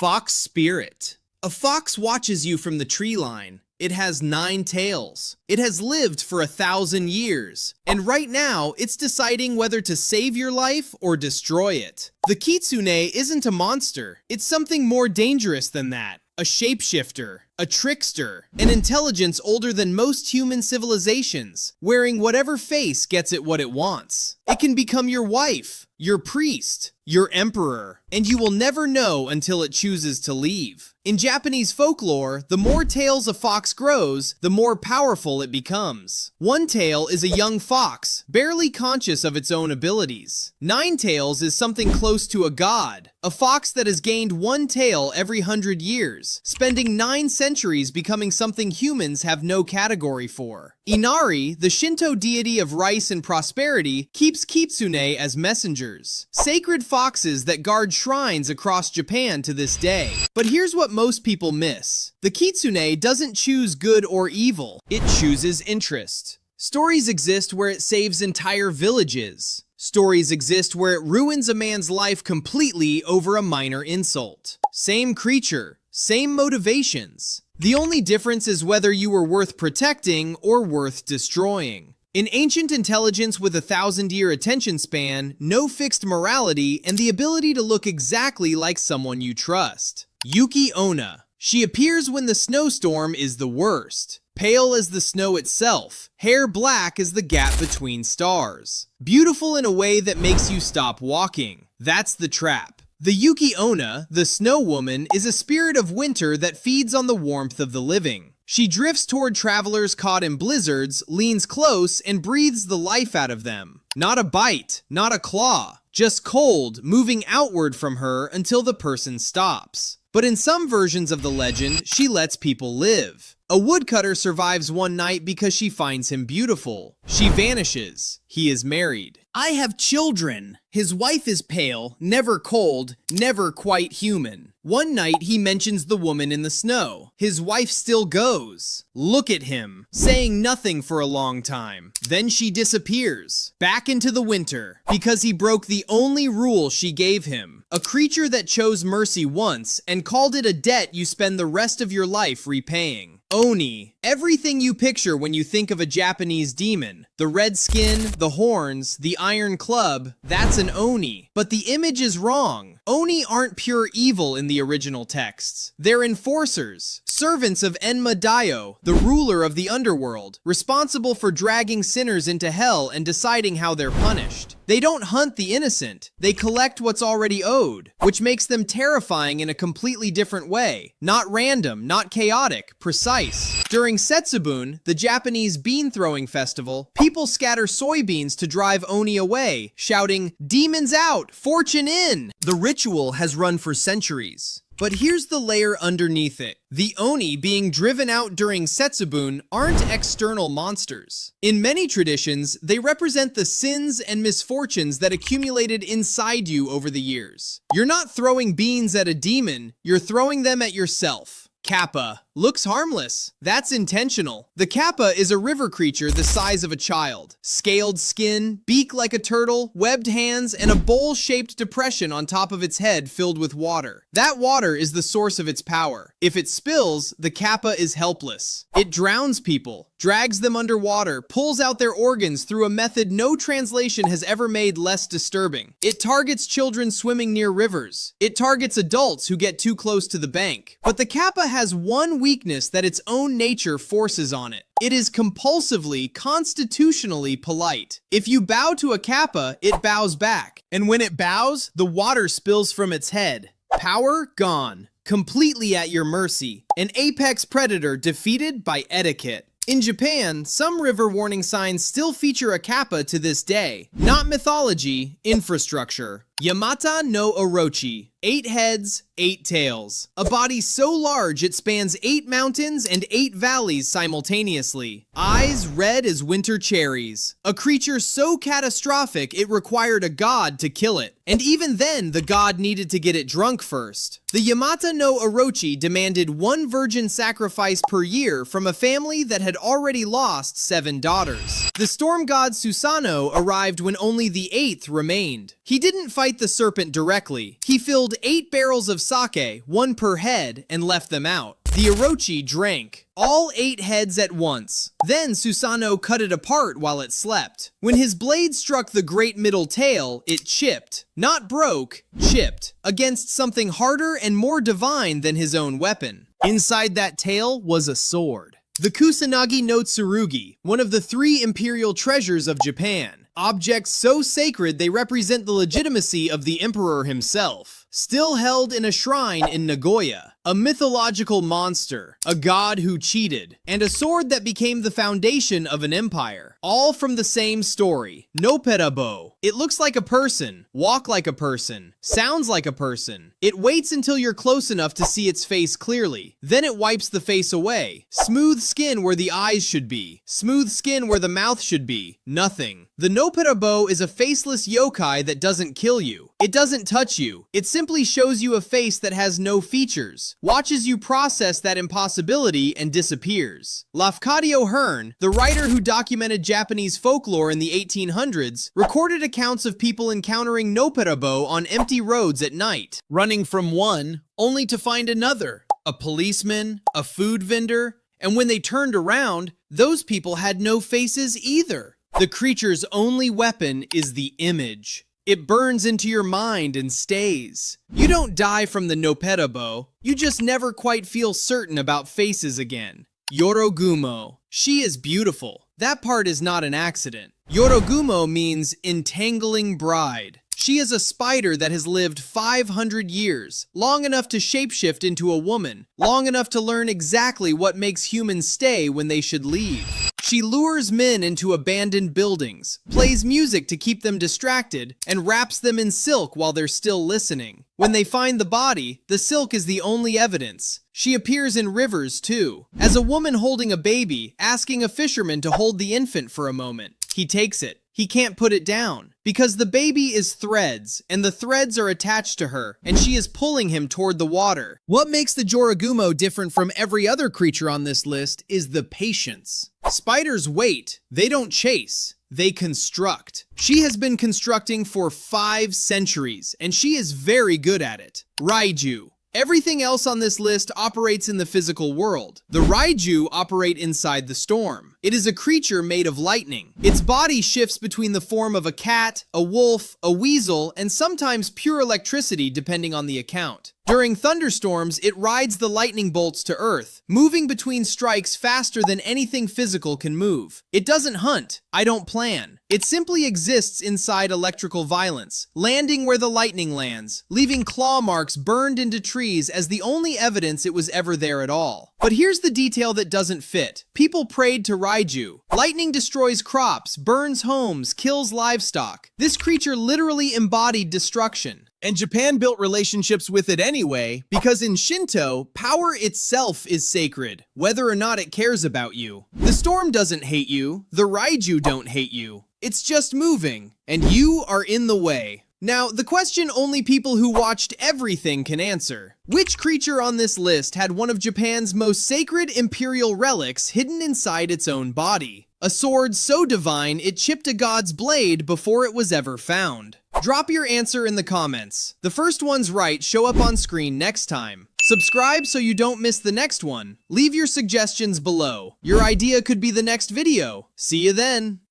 Fox spirit. A fox watches you from the tree line. It has 9 tails. It has lived for 1,000 years. And right now, it's deciding whether to save your life or destroy it. The Kitsune isn't a monster. It's something more dangerous than that. A shapeshifter, a trickster, an intelligence older than most human civilizations, wearing whatever face gets it what it wants. It can become your wife, your priest, your emperor, and you will never know until it chooses to leave. In Japanese folklore, the more tails a fox grows, the more powerful it becomes. 1 tail is a young fox, barely conscious of its own abilities. 9 tails is something close to a god, a fox that has gained 1 tail every 100 years, spending 9 centuries becoming something humans have no category for. Inari, the Shinto deity of rice and prosperity, keeps Kitsune as messengers, sacred foxes that guard shrines across Japan to this day. But here's what most people miss. The Kitsune doesn't choose good or evil. It chooses interest. Stories exist where it saves entire villages. Stories exist where it ruins a man's life completely over a minor insult. Same creature, same motivations. The only difference is whether you were worth protecting or worth destroying. In ancient intelligence with a 1,000-year attention span, no fixed morality, and the ability to look exactly like someone you trust. Yuki-Onna. She appears when the snowstorm is the worst. Pale as the snow itself, hair black as the gap between stars. Beautiful in a way that makes you stop walking. That's the trap. The Yuki-Onna, the Snow Woman, is a spirit of winter that feeds on the warmth of the living. She drifts toward travelers caught in blizzards, leans close, and breathes the life out of them. Not a bite, not a claw, just cold, moving outward from her until the person stops. But in some versions of the legend, she lets people live. A woodcutter survives one night because she finds him beautiful. She vanishes. He is married. I have children. His wife is pale, never cold, never quite human. One night he mentions the woman in the snow. His wife still goes. Look at him, saying nothing for a long time. Then she disappears, back into the winter, because he broke the only rule she gave him. A creature that chose mercy once and called it a debt you spend the rest of your life repaying. Oni. Everything you picture when you think of a Japanese demon. The red skin, the horns, the iron club, that's an Oni. But the image is wrong. Oni aren't pure evil in the original texts. They're enforcers, servants of Enma Daio, the ruler of the underworld, responsible for dragging sinners into hell and deciding how they're punished. They don't hunt the innocent. They collect what's already owed, which makes them terrifying in a completely different way. Not random, not chaotic, precise. During Setsubun, the Japanese bean-throwing festival, people scatter soybeans to drive Oni away, shouting, "Demons out! Fortune in!" The ritual has run for centuries. But here's the layer underneath it. The Oni being driven out during Setsubun aren't external monsters. In many traditions, they represent the sins and misfortunes that accumulated inside you over the years. You're not throwing beans at a demon, you're throwing them at yourself. Kappa. Looks harmless. That's intentional. The Kappa is a river creature the size of a child. Scaled skin, beak like a turtle, webbed hands, and a bowl-shaped depression on top of its head filled with water. That water is the source of its power. If it spills, the Kappa is helpless. It drowns people, drags them underwater, pulls out their organs through a method no translation has ever made less disturbing. It targets children swimming near rivers. It targets adults who get too close to the bank. But the Kappa has one weakness that its own nature forces on it. It is compulsively, constitutionally polite. If you bow to a Kappa, it bows back. And when it bows, the water spills from its head. Power gone. Completely at your mercy. An apex predator defeated by etiquette. In Japan, some river warning signs still feature a Kappa to this day. Not mythology, infrastructure. Yamata no Orochi. 8 heads, 8 tails. A body so large it spans 8 mountains and 8 valleys simultaneously. Eyes red as winter cherries. A creature so catastrophic it required a god to kill it. And even then, the god needed to get it drunk first. The Yamata no Orochi demanded 1 virgin sacrifice per year from a family that had already lost 7 daughters. The storm god Susanoo arrived when only the 8th remained. He didn't fight fight the serpent directly. He filled 8 barrels of sake, 1 per head, and left them out. The Orochi drank all 8 heads at once. Then Susanoo cut it apart while it slept. When his blade struck the great middle tail, it chipped. Not broke, chipped. Against something harder and more divine than his own weapon. Inside that tail was a sword. The Kusanagi no Tsurugi, one of the 3 imperial treasures of Japan. Objects so sacred they represent the legitimacy of the emperor himself. Still held in a shrine in Nagoya. A mythological monster, a god who cheated, and a sword that became the foundation of an empire. All from the same story. Noppera-bo. It looks like a person, walk like a person, sounds like a person. It waits until you're close enough to see its face clearly. Then it wipes the face away. Smooth skin where the eyes should be. Smooth skin where the mouth should be. Nothing. The Noppera-bo is a faceless yokai that doesn't kill you. It doesn't touch you. It simply shows you a face that has no features, watches you process that impossibility, and disappears. Lafcadio Hearn, the writer who documented Japanese folklore in the 1800s, recorded accounts of people encountering Noppera-bo on empty roads at night, running from one only to find another, a policeman, a food vendor, and when they turned around, those people had no faces either. The creature's only weapon is the image. It burns into your mind and stays. You don't die from the Noppera-bo, you just never quite feel certain about faces again. Jorogumo. She is beautiful. That part is not an accident. Jorogumo means entangling bride. She is a spider that has lived 500 years, long enough to shapeshift into a woman, long enough to learn exactly what makes humans stay when they should leave. She lures men into abandoned buildings, plays music to keep them distracted, and wraps them in silk while they're still listening. When they find the body, the silk is the only evidence. She appears in rivers too, as a woman holding a baby, asking a fisherman to hold the infant for a moment. He takes it. He can't put it down, because the baby is threads, and the threads are attached to her, and she is pulling him toward the water. What makes the Jorogumo different from every other creature on this list is the patience. Spiders wait, they don't chase, they construct. She has been constructing for 5 centuries, and she is very good at it. Raiju. Everything else on this list operates in the physical world. The Raiju operate inside the storm. It is a creature made of lightning. Its body shifts between the form of a cat, a wolf, a weasel, and sometimes pure electricity depending on the account. During thunderstorms, it rides the lightning bolts to earth, moving between strikes faster than anything physical can move. It doesn't hunt. I don't plan. It simply exists inside electrical violence, landing where the lightning lands, leaving claw marks burned into trees as the only evidence it was ever there at all. But here's the detail that doesn't fit. People prayed to Raiju. Lightning destroys crops, burns homes, kills livestock. This creature literally embodied destruction. And Japan built relationships with it anyway, because in Shinto, power itself is sacred, whether or not it cares about you. The storm doesn't hate you, the Raiju don't hate you. It's just moving, and you are in the way. Now, the question only people who watched everything can answer. Which creature on this list had one of Japan's most sacred imperial relics hidden inside its own body? A sword so divine it chipped a god's blade before it was ever found. Drop your answer in the comments. The first ones right show up on screen next time. Subscribe so you don't miss the next one. Leave your suggestions below. Your idea could be the next video. See you then.